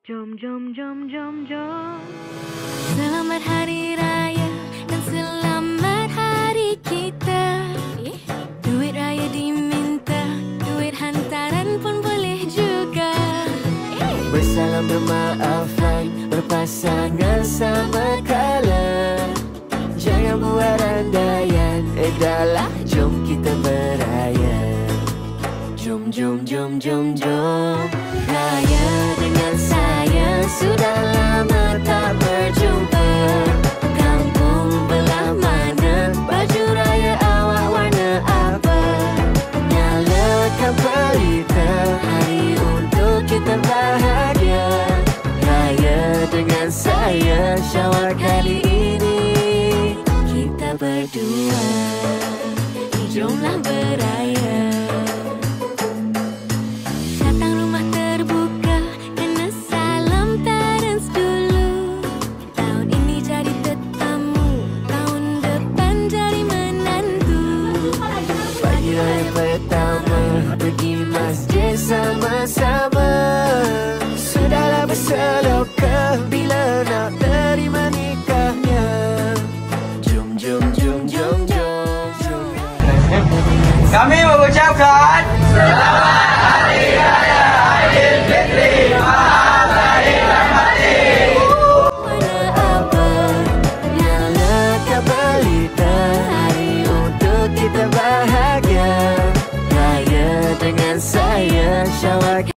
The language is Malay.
Jom, jom, jom, jom, jom. Selamat Hari Raya dan selamat hari kita. Duit raya diminta, duit hantaran pun boleh juga. Bersalam bermaafan, berpasangan sama kala. Jangan buat andaian, dahlah jom kita beraya. Jom, jom, jom, jom, jom. Raya dengan saya, sudah lama tak berjumpa. Kampung belah mana, baju raya awak warna apa? Nyalakan pelita, hari untuk kita bahagia. Raya dengan saya, Syawal kali ini kita berdua. Jomlah beraya. Datang rumah terbuka, kena salam terens dulu. Tahun ini jadi tetamu, tahun depan jadi menantu. Pagi raya pertama, pergi masjid sama-sama. Sudahlah berseloka, bila nak terima nikahnya. Jom, jom, jom, jom, jom, jom. Kami mengucapkan